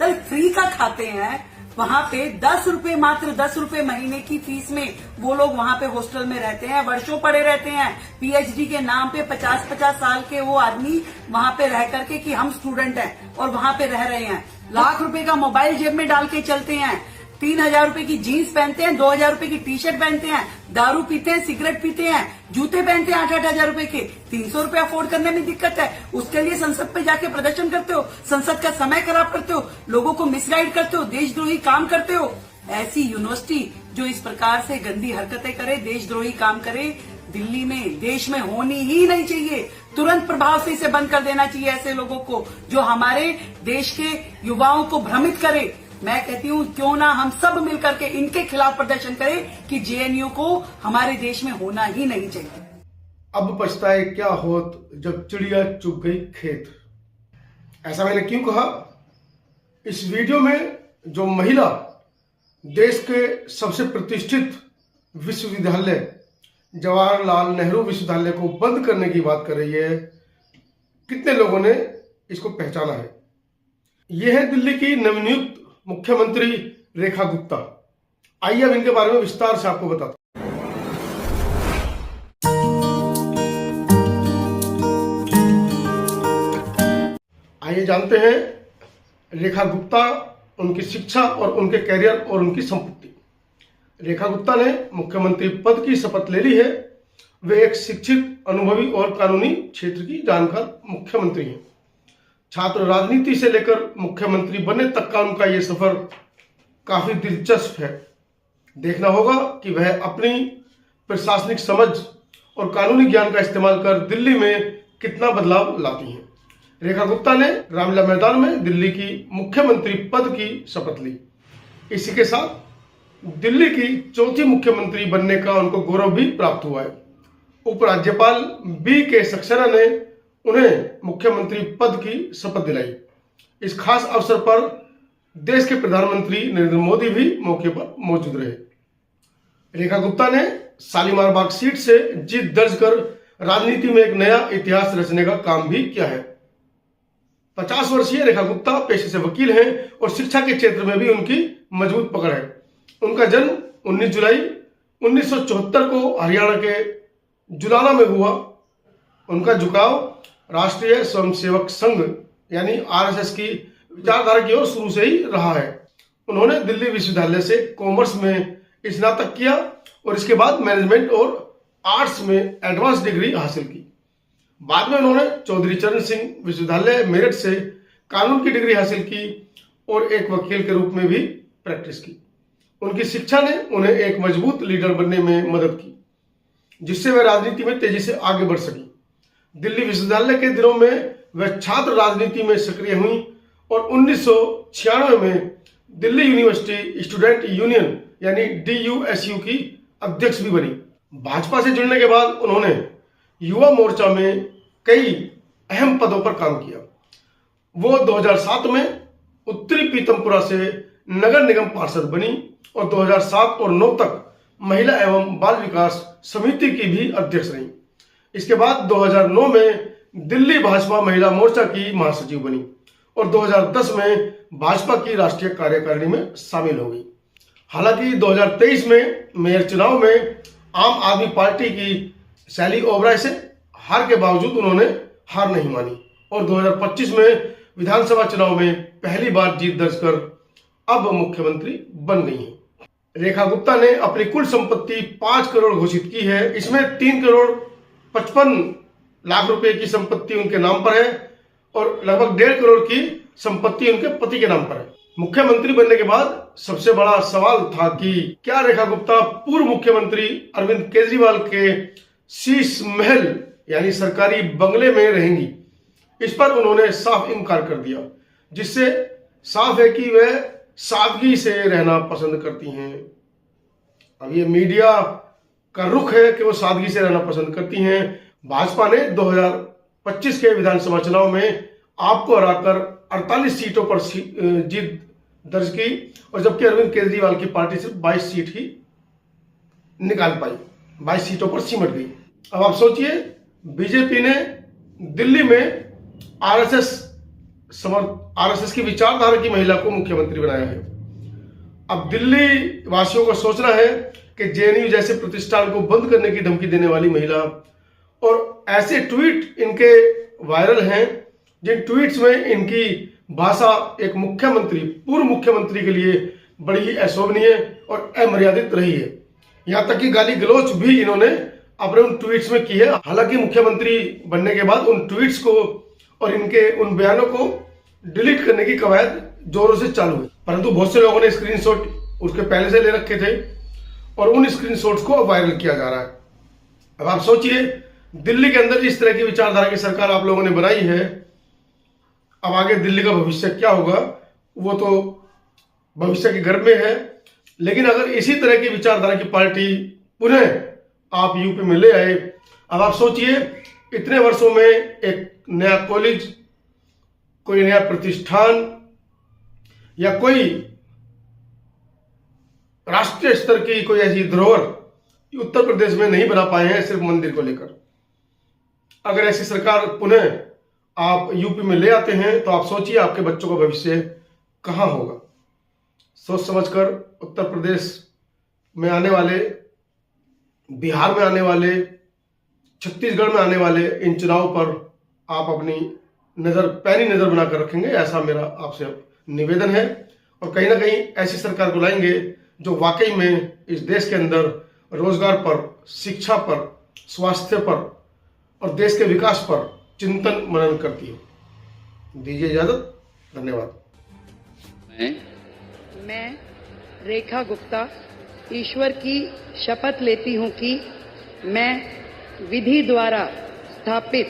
Hotel free का खाते हैं, वहां पे 10 रुपए, मात्र 10 रुपए महीने की फीस में वो लोग वहां पे हॉस्टल में रहते हैं, वर्षों पड़े रहते हैं। पीएचडी के नाम पे 50-50 साल के वो आदमी वहां पे रह करके कि हम स्टूडेंट हैं और वहां पे रह रहे हैं। लाख रुपए का मोबाइल जेब में डाल के चलते हैं, 3,000 रुपए की जीन्स पहनते हैं, 2,000 रुपए की टी शर्ट पहनते हैं, दारू पीते हैं, सिगरेट पीते हैं, जूते पहनते हैं 8-8 हजार रुपए के। 300 रुपए अफोर्ड करने में दिक्कत है, उसके लिए संसद पे जाके प्रदर्शन करते हो, संसद का समय खराब करते हो, लोगों को मिसगाइड करते हो, देशद्रोही काम करते हो। ऐसी यूनिवर्सिटी जो इस प्रकार से गंदी हरकतें करे, देशद्रोही काम करे, दिल्ली में, देश में होनी ही नहीं चाहिए। तुरंत प्रभाव से इसे बंद कर देना चाहिए ऐसे लोगों को जो हमारे देश के युवाओं को भ्रमित करे। मैं कहती हूँ क्यों ना हम सब मिलकर के इनके खिलाफ प्रदर्शन करें कि जेएनयू को हमारे देश में होना ही नहीं चाहिए। अब पछताए क्या होत जब चिड़िया चुग गई खेत। ऐसा मैंने क्यों कहा? इस वीडियो में जो महिला देश के सबसे प्रतिष्ठित विश्वविद्यालय जवाहरलाल नेहरू विश्वविद्यालय को बंद करने की बात कर रही है, कितने लोगों ने इसको पहचाना है? यह है दिल्ली की नवनियुक्त मुख्यमंत्री रेखा गुप्ता। आइए अब इनके बारे में विस्तार से आपको बताता हूं। आइए जानते हैं रेखा गुप्ता, उनकी शिक्षा और उनके कैरियर और उनकी संपत्ति। रेखा गुप्ता ने मुख्यमंत्री पद की शपथ ले ली है। वे एक शिक्षित, अनुभवी और कानूनी क्षेत्र की जानकार मुख्यमंत्री हैं। छात्र राजनीति से लेकर मुख्यमंत्री बनने तक का उनका ये सफर काफी दिलचस्प है। देखना होगा कि वह अपनी प्रशासनिक समझ और कानूनी ज्ञान का इस्तेमाल कर दिल्ली में कितना बदलाव लाती हैं। रेखा गुप्ता ने रामलीला मैदान में दिल्ली की मुख्यमंत्री पद की शपथ ली। इसी के साथ दिल्ली की चौथी मुख्यमंत्री बनने का उनको गौरव भी प्राप्त हुआ है। उपराज्यपाल BK सक्सेना ने उन्हें मुख्यमंत्री पद की शपथ दिलाई। इस खास अवसर पर देश के प्रधानमंत्री नरेंद्र मोदी भी मौके पर मौजूद रहे। रेखा गुप्ता ने शालीमार बाग सीट से जीत दर्ज कर राजनीति में एक नया इतिहास रचने का काम भी किया है। 50 वर्षीय रेखा गुप्ता पेशे से वकील हैं और शिक्षा के क्षेत्र में भी उनकी मजबूत पकड़ है। उनका जन्म 19 जुलाई 1974 को हरियाणा के जुलाना में हुआ। उनका झुकाव राष्ट्रीय स्वयंसेवक संघ यानी RSS की विचारधारा की ओर शुरू से ही रहा है। उन्होंने दिल्ली विश्वविद्यालय से कॉमर्स में स्नातक किया और इसके बाद मैनेजमेंट और आर्ट्स में एडवांस डिग्री हासिल की। बाद में उन्होंने चौधरी चरण सिंह विश्वविद्यालय मेरठ से कानून की डिग्री हासिल की और एक वकील के रूप में भी प्रैक्टिस की। उनकी शिक्षा ने उन्हें एक मजबूत लीडर बनने में मदद की, जिससे वह राजनीति में तेजी से आगे बढ़ सकी। दिल्ली विश्वविद्यालय के दिनों में वह छात्र राजनीति में सक्रिय हुई और 1996 में दिल्ली यूनिवर्सिटी स्टूडेंट यूनियन यानी DUSU की अध्यक्ष भी बनी। भाजपा से जुड़ने के बाद उन्होंने युवा मोर्चा में कई अहम पदों पर काम किया। वो 2007 में उत्तरी पीतमपुरा से नगर निगम पार्षद बनी और 2007 और 9 तक महिला एवं बाल विकास समिति की भी अध्यक्ष रही। इसके बाद 2009 में दिल्ली भाजपा महिला मोर्चा की महासचिव बनी और 2010 में भाजपा की राष्ट्रीय कार्यकारिणी में शामिल हो गई। हालांकि 2023 में मेयर चुनाव में आम आदमी पार्टी की शैली ओबराय से हार के बावजूद उन्होंने हार नहीं मानी और 2025 में विधानसभा चुनाव में पहली बार जीत दर्ज कर अब मुख्यमंत्री बन गई हैं। रेखा गुप्ता ने अपनी कुल संपत्ति 5 करोड़ घोषित की है। इसमें 3 करोड़ 55 लाख रुपए की संपत्ति उनके नाम पर है और लगभग 1.5 करोड़ की संपत्ति उनके पति के नाम पर है। मुख्यमंत्री बनने के बाद सबसे बड़ा सवाल था कि क्या रेखा गुप्ता पूर्व मुख्यमंत्री अरविंद केजरीवाल के शीश महल यानी सरकारी बंगले में रहेंगी। इस पर उन्होंने साफ इनकार कर दिया, जिससे साफ है कि वह सादगी से रहना पसंद करती हैं। अब ये मीडिया का रुख है कि वो सादगी से रहना पसंद करती हैं। भाजपा ने 2025 के विधानसभा चुनाव में आपको हराकर 48 सीटों पर जीत दर्ज की और जबकि अरविंद केजरीवाल की पार्टी सिर्फ 22 सीट ही निकाल पाई, 22 सीटों पर सिमट गई। अब आप सोचिए, बीजेपी ने दिल्ली में RSS आरएसएस की विचारधारा की महिला को मुख्यमंत्री बनाया है। अब दिल्ली वासियों को सोचना है कि जेएनयू जैसे प्रतिष्ठान को बंद करने की धमकी देने वाली महिला और ऐसे ट्वीट इनके वायरल हैं जिन ट्वीट्स में इनकी भाषा एक मुख्यमंत्री, पूर्व मुख्यमंत्री के लिए बड़ी ही अशोभनीय और अमर्यादित रही है। यहां तक कि गाली गलौज भी इन्होंने अपने उन ट्वीट्स में की है। हालांकि मुख्यमंत्री बनने के बाद उन ट्वीट्स को और इनके उन बयानों को डिलीट करने की कवायद जोरों से चालू है, परंतु बहुत से लोगों ने स्क्रीनशॉट उसके पहले से ले रखे थे और उन स्क्रीनशॉट्स को अब वायरल किया जा रहा है। अब आप सोचिए, दिल्ली के अंदर इस तरह की विचारधारा की सरकार आप लोगों ने बनाई है, अब आगे दिल्ली का भविष्य क्या होगा वो तो भविष्य के गर्भ में है। लेकिन अगर इसी तरह की विचारधारा की पार्टी पुनः आप यूपी में ले आए, अब आप सोचिए इतने वर्षों में एक नया कॉलेज, कोई नया प्रतिष्ठान या कोई राष्ट्रीय स्तर की कोई ऐसी धरोहर उत्तर प्रदेश में नहीं बना पाए हैं, सिर्फ मंदिर को लेकर। अगर ऐसी सरकार पुनः आप यूपी में ले आते हैं तो आप सोचिए आपके बच्चों का भविष्य कहां होगा। सोच समझकर उत्तर प्रदेश में आने वाले, बिहार में आने वाले, छत्तीसगढ़ में आने वाले इन चुनाव पर आप अपनी नजर, पैनी नजर बनाकर रखेंगे, ऐसा मेरा आपसे निवेदन है। और कहीं ना कहीं ऐसी सरकार को लाएंगे जो वाकई में इस देश के अंदर रोजगार पर, शिक्षा पर, स्वास्थ्य पर और देश के विकास पर चिंतन मनन करती है। दीजिए इजाजत, धन्यवाद। मैं रेखा गुप्ता ईश्वर की शपथ लेती हूं कि मैं विधि द्वारा स्थापित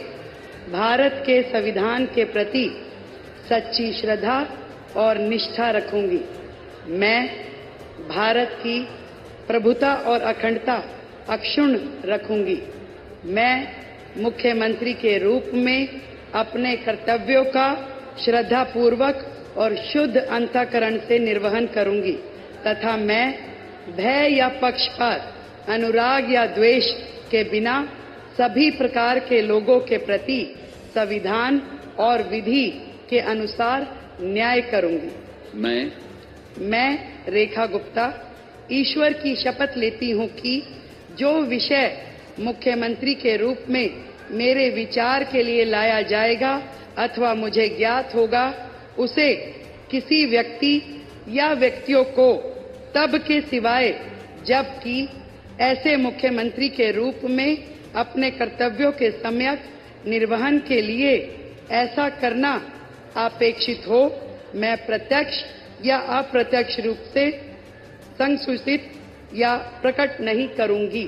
भारत के संविधान के प्रति सच्ची श्रद्धा और निष्ठा रखूंगी। मैं भारत की प्रभुता और अखंडता अक्षुण्ण रखूंगी। मैं मुख्यमंत्री के रूप में अपने कर्तव्यों का श्रद्धापूर्वक और शुद्ध अंतःकरण से निर्वहन करूंगी तथा मैं भय या पक्षपात, अनुराग या द्वेष के बिना सभी प्रकार के लोगों के प्रति संविधान और विधि के अनुसार न्याय करूंगी। मैं रेखा गुप्ता ईश्वर की शपथ लेती हूं कि जो विषय मुख्यमंत्री के रूप में मेरे विचार के लिए लाया जाएगा अथवा मुझे ज्ञात होगा, उसे किसी व्यक्ति या व्यक्तियों को तब के सिवाय जबकि ऐसे मुख्यमंत्री के रूप में अपने कर्तव्यों के सम्यक निर्वहन के लिए ऐसा करना अपेक्षित हो, मैं प्रत्यक्ष या अप्रत्यक्ष रूप से संसूचित या प्रकट नहीं करूंगी।